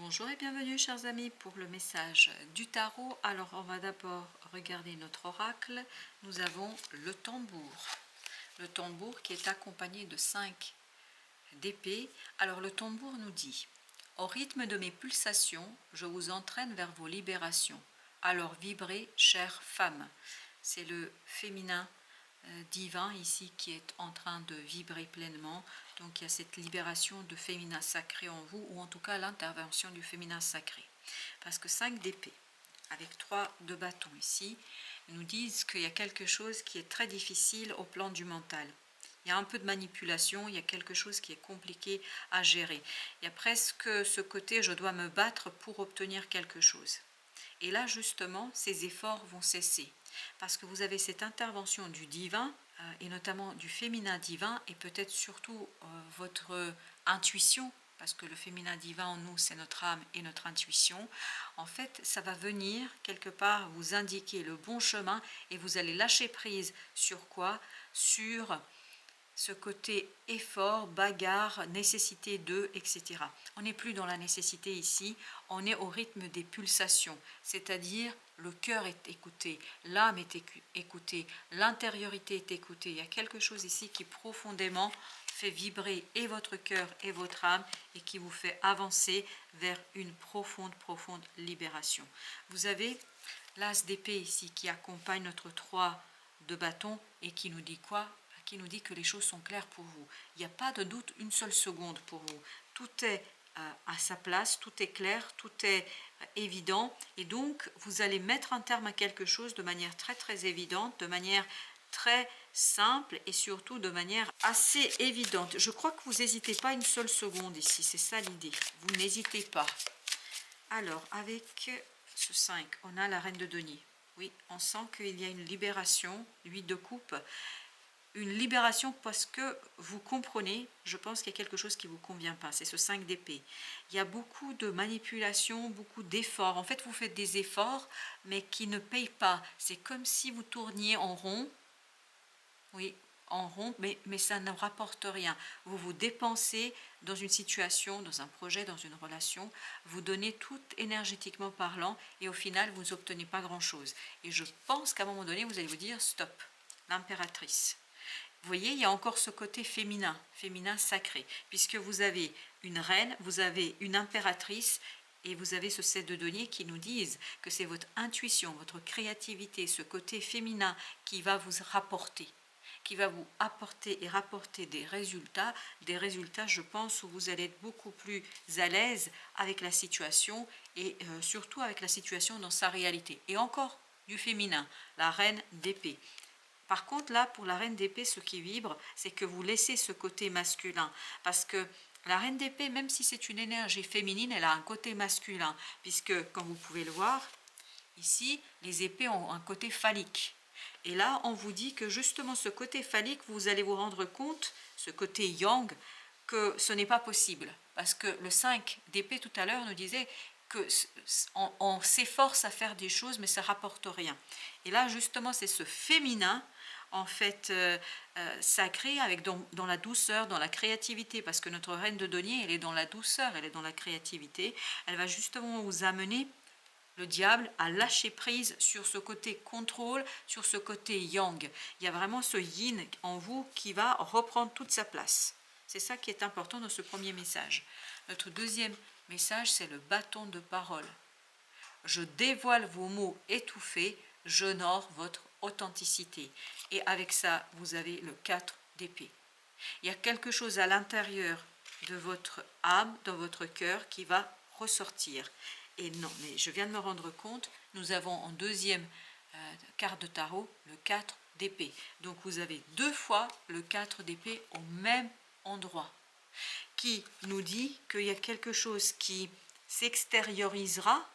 Bonjour et bienvenue chers amis pour le message du tarot. Alors on va d'abord regarder notre oracle. Nous avons le tambour. Le tambour qui est accompagné de 5 d'épée. Alors le tambour nous dit: au rythme de mes pulsations, je vous entraîne vers vos libérations. Alors vibrez, chère femme. C'est le féminin divin ici qui est en train de vibrer pleinement. Donc il y a cette libération de féminin sacré en vous, ou en tout cas l'intervention du féminin sacré. Parce que 5 d'épée avec 3 de bâton ici nous disent qu'il y a quelque chose qui est très difficile au plan du mental. Il y a un peu de manipulation, il y a quelque chose qui est compliqué à gérer. Il y a presque ce côté je dois me battre pour obtenir quelque chose. Et là justement ces efforts vont cesser. Parce que vous avez cette intervention du divin, et notamment du féminin divin, et peut-être surtout votre intuition, parce que le féminin divin en nous, c'est notre âme et notre intuition. En fait, ça va venir quelque part vous indiquer le bon chemin, et vous allez lâcher prise sur quoi? Sur ce côté effort, bagarre, nécessité de, etc. On n'est plus dans la nécessité ici, on est au rythme des pulsations, c'est-à-dire le cœur est écouté, l'âme est écoutée, l'intériorité est écoutée. Il y a quelque chose ici qui profondément fait vibrer et votre cœur et votre âme et qui vous fait avancer vers une profonde libération. Vous avez l'as d'épée ici qui accompagne notre 3 de bâton et qui nous dit quoi? Qui nous dit que les choses sont claires pour vous. Il n'y a pas de doute une seule seconde pour vous. Tout est à sa place, tout est clair, tout est évident. Et donc, vous allez mettre un terme à quelque chose de manière très évidente, de manière très simple et surtout de manière assez évidente. Je crois que vous n'hésitez pas une seule seconde ici, c'est ça l'idée. Vous n'hésitez pas. Alors, avec ce 5, on a la reine de denier. Oui, on sent qu'il y a une libération, 8 de coupe. Une libération parce que vous comprenez, je pense qu'il y a quelque chose qui ne vous convient pas, c'est ce 5 d'épée. Il y a beaucoup de manipulation, beaucoup d'efforts. En fait, vous faites des efforts, mais qui ne payent pas. C'est comme si vous tourniez en rond, oui, en rond, mais ça ne rapporte rien. Vous vous dépensez dans une situation, dans un projet, dans une relation, vous donnez tout énergétiquement parlant, et au final, vous n'obtenez pas grand-chose. Et je pense qu'à un moment donné, vous allez vous dire, stop, l'impératrice. Vous voyez, il y a encore ce côté féminin, féminin sacré, puisque vous avez une reine, vous avez une impératrice, et vous avez ce 7 de denier qui nous disent que c'est votre intuition, votre créativité, ce côté féminin qui va vous rapporter, qui va vous apporter et rapporter des résultats, je pense, où vous allez être beaucoup plus à l'aise avec la situation, et surtout avec la situation dans sa réalité. Et encore du féminin, la reine d'épée. Par contre, là, pour la reine d'épée, ce qui vibre, c'est que vous laissez ce côté masculin. Parce que la reine d'épée, même si c'est une énergie féminine, elle a un côté masculin. Puisque, comme vous pouvez le voir, ici, les épées ont un côté phallique. Et là, on vous dit que justement, ce côté phallique, vous allez vous rendre compte, ce côté yang, que ce n'est pas possible. Parce que le 5 d'épée, tout à l'heure, nous disait qu'on s'efforce à faire des choses, mais ça ne rapporte rien. Et là, justement, c'est ce féminin, en fait, sacré, avec dans la douceur, dans la créativité, parce que notre reine de denier, elle est dans la douceur, elle est dans la créativité. Elle va justement vous amener, le diable, à lâcher prise sur ce côté contrôle, sur ce côté yang. Il y a vraiment ce yin en vous qui va reprendre toute sa place. C'est ça qui est important dans ce premier message. Notre deuxième message, c'est le bâton de parole. Je dévoile vos mots étouffés, j'honore votre authenticité. Et avec ça, vous avez le 4 d'épée. Il y a quelque chose à l'intérieur de votre âme, dans votre cœur, qui va ressortir. Et non, mais je viens de me rendre compte, nous avons en deuxième carte de tarot le 4 d'épée. Donc vous avez 2 fois le 4 d'épée au même endroit, qui nous dit qu'il y a quelque chose qui s'extériorisera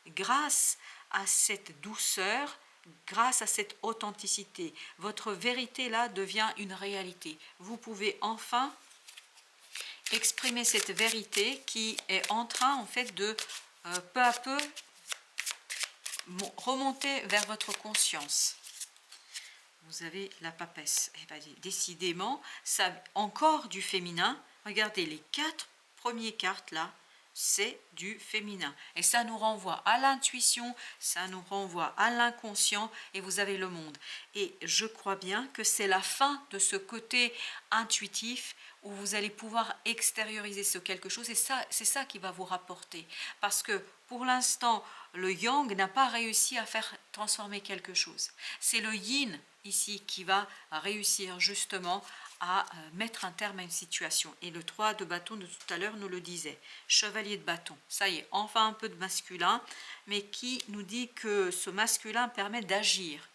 grâce à cette douceur, grâce à cette authenticité. Votre vérité là devient une réalité. Vous pouvez enfin exprimer cette vérité qui est en train en fait de peu à peu remonter vers votre conscience. Vous avez la papesse. Eh bien, décidément, ça encore du féminin. Regardez, les 4 premières cartes là c'est du féminin. Et ça nous renvoie à l'intuition, ça nous renvoie à l'inconscient, et vous avez le monde. Et je crois bien que c'est la fin de ce côté intuitif où vous allez pouvoir extérioriser ce quelque chose, et ça, c'est ça qui va vous rapporter. Parce que pour l'instant, le yang n'a pas réussi à faire transformer quelque chose. C'est le yin ici qui va réussir justement à mettre un terme à une situation. Et le 3 de bâton de tout à l'heure nous le disait. Chevalier de bâton, ça y est, enfin un peu de masculin, mais qui nous dit que ce masculin permet d'agir,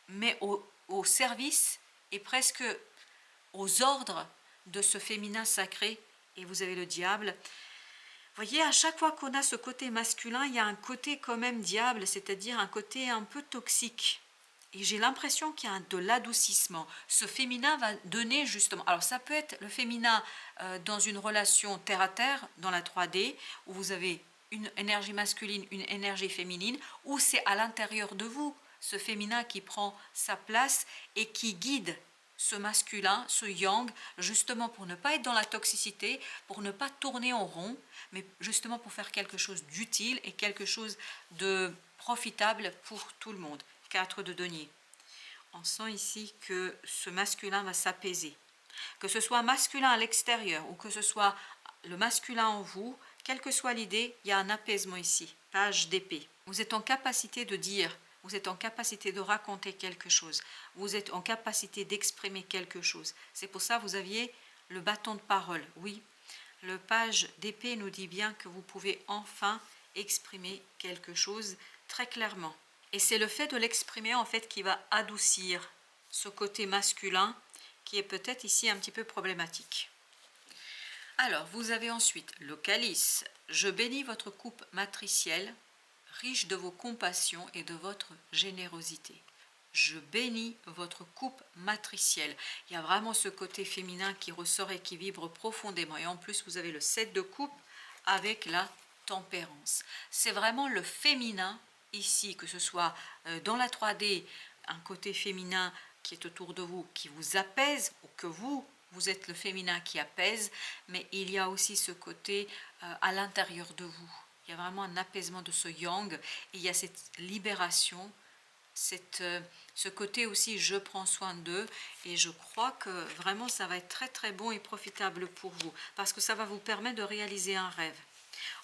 mais au service et presque aux ordres de ce féminin sacré. Et vous avez le diable. Vous voyez, à chaque fois qu'on a ce côté masculin, il y a un côté quand même diable, c'est-à-dire un côté un peu toxique. Et j'ai l'impression qu'il y a de l'adoucissement. Ce féminin va donner justement... Alors ça peut être le féminin dans une relation terre à terre, dans la 3D, où vous avez une énergie masculine, une énergie féminine, ou c'est à l'intérieur de vous, ce féminin qui prend sa place et qui guide ce masculin, ce yang, justement pour ne pas être dans la toxicité, pour ne pas tourner en rond, mais justement pour faire quelque chose d'utile et quelque chose de profitable pour tout le monde. 4 de denier. On sent ici que ce masculin va s'apaiser. Que ce soit masculin à l'extérieur ou que ce soit le masculin en vous, quelle que soit l'idée, il y a un apaisement ici. Page d'épée. Vous êtes en capacité de dire, vous êtes en capacité de raconter quelque chose. Vous êtes en capacité d'exprimer quelque chose. C'est pour ça que vous aviez le bâton de parole. Oui, le page d'épée nous dit bien que vous pouvez enfin exprimer quelque chose très clairement. Et c'est le fait de l'exprimer en fait qui va adoucir ce côté masculin qui est peut-être ici un petit peu problématique. Alors, vous avez ensuite le calice. Je bénis votre coupe matricielle, riche de vos compassions et de votre générosité. Je bénis votre coupe matricielle. Il y a vraiment ce côté féminin qui ressort et qui vibre profondément. Et en plus, vous avez le 7 de coupe avec la tempérance. C'est vraiment le féminin ici, que ce soit dans la 3D, un côté féminin qui est autour de vous, qui vous apaise, ou que vous êtes le féminin qui apaise, mais il y a aussi ce côté à l'intérieur de vous. Il y a vraiment un apaisement de ce yang, et il y a cette libération, ce côté aussi je prends soin d'eux, et je crois que vraiment ça va être très très bon et profitable pour vous, parce que ça va vous permettre de réaliser un rêve.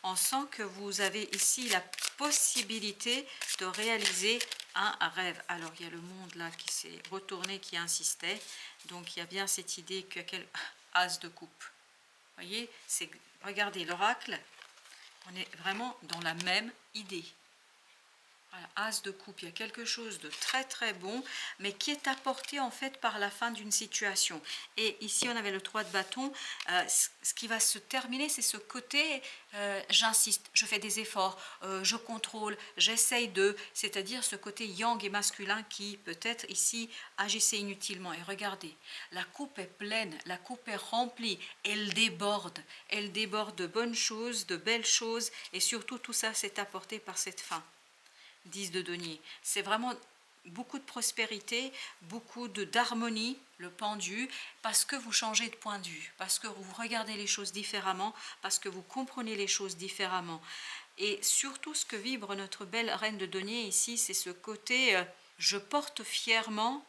On sent que vous avez ici la possibilité de réaliser un rêve. Alors il y a le monde là qui s'est retourné, qui insistait, donc il y a bien cette idée que quel as de coupe. Vous voyez, regardez l'oracle, on est vraiment dans la même idée. Voilà, as de coupe, il y a quelque chose de très très bon, mais qui est apporté en fait par la fin d'une situation. Et ici on avait le 3 de bâton, ce qui va se terminer, c'est ce côté, j'insiste, je fais des efforts, je contrôle, j'essaye de, c'est-à-dire ce côté yang et masculin qui peut-être ici agissait inutilement. Et regardez, la coupe est pleine, la coupe est remplie, elle déborde de bonnes choses, de belles choses, et surtout tout ça c'est apporté par cette fin. 10 de denier, c'est vraiment beaucoup de prospérité, beaucoup d'harmonie, le pendu, parce que vous changez de point de vue, parce que vous regardez les choses différemment, parce que vous comprenez les choses différemment. Et surtout ce que vibre notre belle reine de denier ici, c'est ce côté je porte fièrement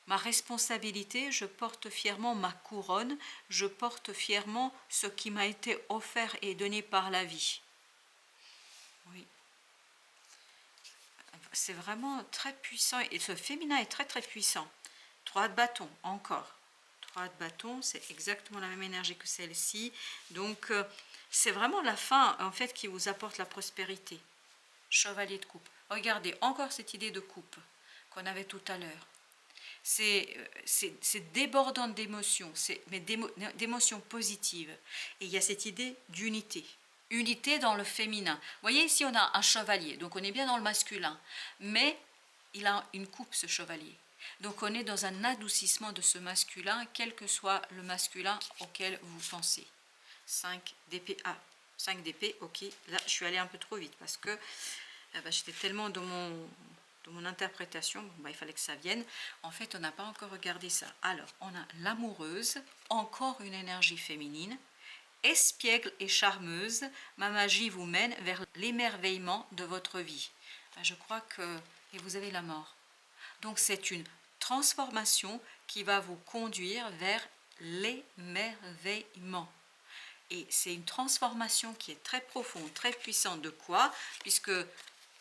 ma responsabilité, je porte fièrement ma couronne, je porte fièrement ce qui m'a été offert et donné par la vie. Oui. C'est vraiment très puissant, et ce féminin est très très puissant. 3 de bâton, encore. 3 de bâton, c'est exactement la même énergie que celle-ci. Donc, c'est vraiment la fin, en fait, qui vous apporte la prospérité. Chevalier de coupe. Regardez, encore cette idée de coupe qu'on avait tout à l'heure. C'est débordant d'émotions, mais d'émotions positives. Et il y a cette idée d'unité. Unité dans le féminin. Vous voyez, ici, on a un chevalier, donc on est bien dans le masculin. Mais il a une coupe, ce chevalier. Donc on est dans un adoucissement de ce masculin, quel que soit le masculin auquel vous pensez. 5 d'épée. Ah, 5 d'épée, ok. Là, je suis allée un peu trop vite parce que j'étais tellement dans mon interprétation, il fallait que ça vienne. En fait, on n'a pas encore regardé ça. Alors, on a l'amoureuse, encore une énergie féminine, espiègle et charmeuse, ma magie vous mène vers l'émerveillement de votre vie. Je crois que... Et vous avez la mort. Donc c'est une transformation qui va vous conduire vers l'émerveillement. Et c'est une transformation qui est très profonde, très puissante. De quoi? Puisque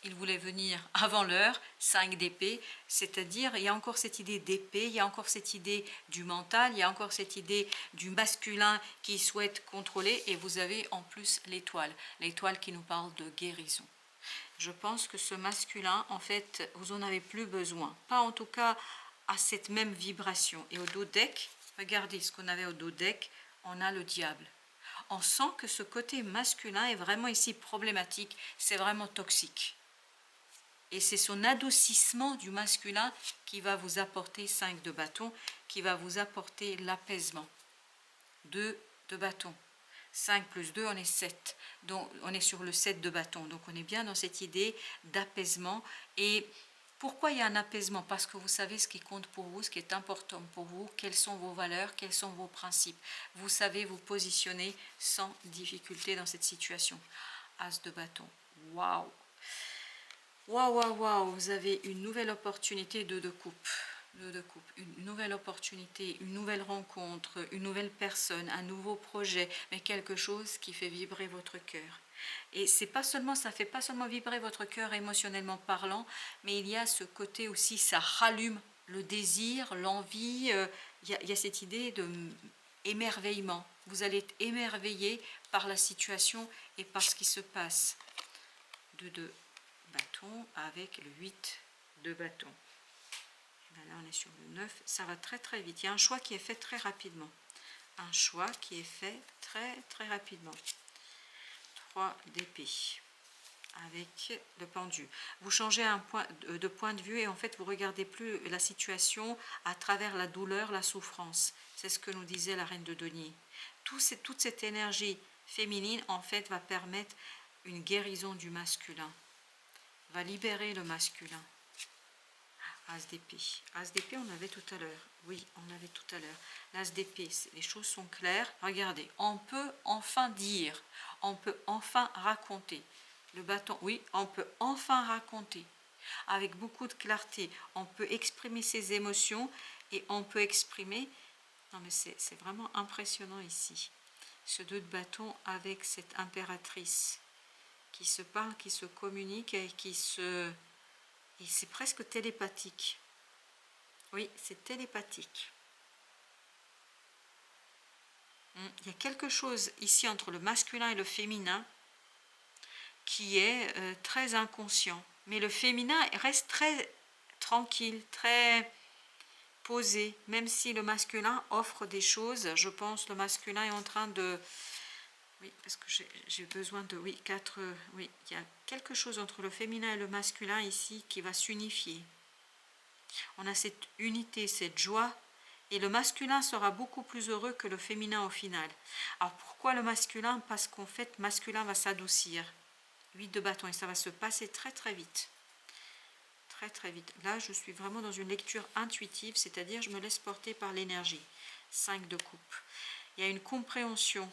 il voulait venir avant l'heure, 5 d'épée, c'est-à-dire il y a encore cette idée d'épée, il y a encore cette idée du mental, il y a encore cette idée du masculin qui souhaite contrôler, et vous avez en plus l'étoile qui nous parle de guérison. Je pense que ce masculin, en fait, vous en avez plus besoin, pas en tout cas à cette même vibration. Et au dodeck, regardez ce qu'on avait au dodeck, on a le diable. On sent que ce côté masculin est vraiment ici problématique, c'est vraiment toxique. Et c'est son adoucissement du masculin qui va vous apporter 5 de bâton, qui va vous apporter l'apaisement. 2 de bâton. 5 plus 2, on est 7. Donc, on est sur le 7 de bâton. Donc, on est bien dans cette idée d'apaisement. Et pourquoi il y a un apaisement? Parce que vous savez ce qui compte pour vous, ce qui est important pour vous, quelles sont vos valeurs, quels sont vos principes. Vous savez vous positionner sans difficulté dans cette situation. As de bâton. Waouh! Waouh, waouh, waouh, vous avez une nouvelle opportunité de coupe. Une nouvelle opportunité, une nouvelle rencontre, une nouvelle personne, un nouveau projet, mais quelque chose qui fait vibrer votre cœur. Et c'est pas seulement, ça fait pas seulement vibrer votre cœur émotionnellement parlant, mais il y a ce côté aussi, ça rallume le désir, l'envie, il y a cette idée de émerveillement. Vous allez être émerveillé par la situation et par ce qui se passe. De bâton avec le 8 de bâton. Là, on est sur le 9. Ça va très très vite. Il y a un choix qui est fait très rapidement. Un choix qui est fait très très rapidement. 3 d'épée avec le pendu. Vous changez de point de vue et en fait vous regardez plus la situation à travers la douleur, la souffrance. C'est ce que nous disait la reine de denier. Toute cette énergie féminine en fait va permettre une guérison du masculin. Va libérer le masculin. As d'épée. As d'épée, on avait tout à l'heure. Oui, on avait tout à l'heure. L'as d'épée, les choses sont claires. Regardez, on peut enfin dire, on peut enfin raconter. Le bâton, oui, on peut enfin raconter. Avec beaucoup de clarté, on peut exprimer ses émotions et on peut exprimer... Non mais c'est vraiment impressionnant ici. Ce 2 de bâton avec cette impératrice qui se parle, qui se communique et qui se... Et c'est presque télépathique. Oui, c'est télépathique. Il y a quelque chose ici entre le masculin et le féminin qui est très inconscient. Mais le féminin reste très tranquille, très posé. Même si le masculin offre des choses, je pense que le masculin est en train de... Oui, parce que j'ai besoin de... Oui, 4... Oui, il y a quelque chose entre le féminin et le masculin ici qui va s'unifier. On a cette unité, cette joie, et le masculin sera beaucoup plus heureux que le féminin au final. Alors pourquoi le masculin? Parce qu'en fait, masculin va s'adoucir. 8 de bâton, et ça va se passer très très vite. Très très vite. Là, je suis vraiment dans une lecture intuitive, c'est-à-dire je me laisse porter par l'énergie. 5 de coupe. Il y a une compréhension.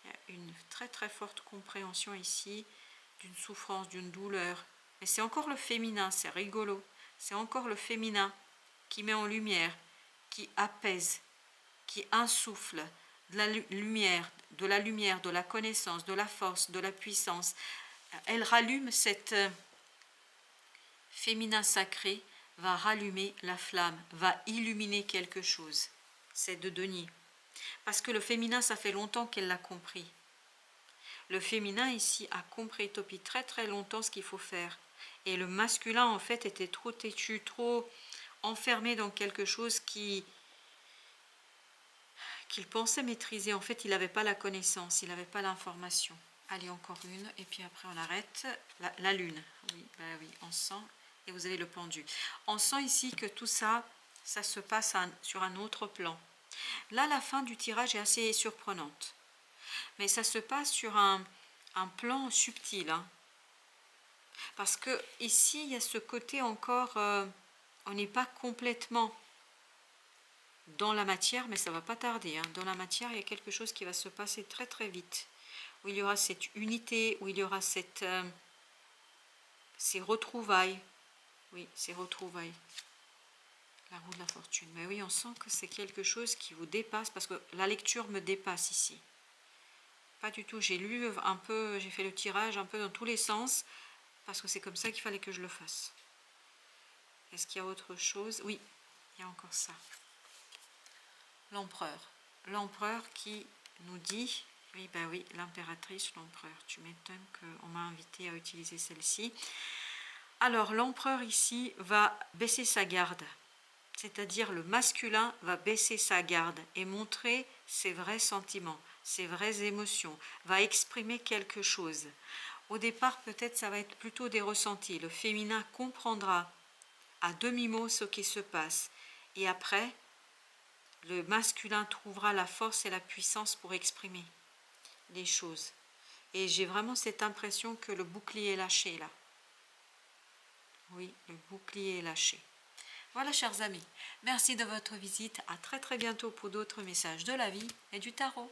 Il y a une très très forte compréhension ici d'une souffrance, d'une douleur. Mais c'est encore le féminin, c'est rigolo. C'est encore le féminin qui met en lumière, qui apaise, qui insuffle de la lumière, de la connaissance, de la force, de la puissance. Elle rallume cette féminin sacré, va rallumer la flamme, va illuminer quelque chose. C'est de denier. Parce que le féminin, ça fait longtemps qu'elle l'a compris. Le féminin ici a compris depuis très très longtemps ce qu'il faut faire. Et le masculin en fait était trop têtu, trop enfermé dans quelque chose qu'il pensait maîtriser. En fait, il n'avait pas la connaissance, il n'avait pas l'information. Allez, encore une, et puis après on arrête. La lune, oui, bah oui, on sent, et vous avez le pendu. On sent ici que tout ça, ça se passe sur un autre plan. Là, la fin du tirage est assez surprenante. Mais ça se passe sur un plan subtil. Hein. Parce que ici, il y a ce côté encore, on n'est pas complètement dans la matière, mais ça va pas tarder. Hein. Dans la matière, il y a quelque chose qui va se passer très très vite. Où il y aura cette unité, où il y aura cette, ces retrouvailles. Oui, ces retrouvailles. La roue de la fortune. Mais oui, on sent que c'est quelque chose qui vous dépasse, parce que la lecture me dépasse ici. Pas du tout. J'ai lu un peu, j'ai fait le tirage un peu dans tous les sens, parce que c'est comme ça qu'il fallait que je le fasse. Est-ce qu'il y a autre chose? Oui, il y a encore ça. L'empereur. L'empereur qui nous dit, oui, bah oui, l'impératrice, l'empereur. Tu m'étonnes qu'on m'a invité à utiliser celle-ci. Alors, l'empereur ici va baisser sa garde. C'est-à-dire le masculin va baisser sa garde et montrer ses vrais sentiments, ses vraies émotions, va exprimer quelque chose. Au départ, peut-être ça va être plutôt des ressentis. Le féminin comprendra à demi-mot ce qui se passe. Et après, le masculin trouvera la force et la puissance pour exprimer les choses. Et j'ai vraiment cette impression que le bouclier est lâché là. Oui, le bouclier est lâché. Voilà, chers amis, merci de votre visite. À très très bientôt pour d'autres messages de la vie et du tarot.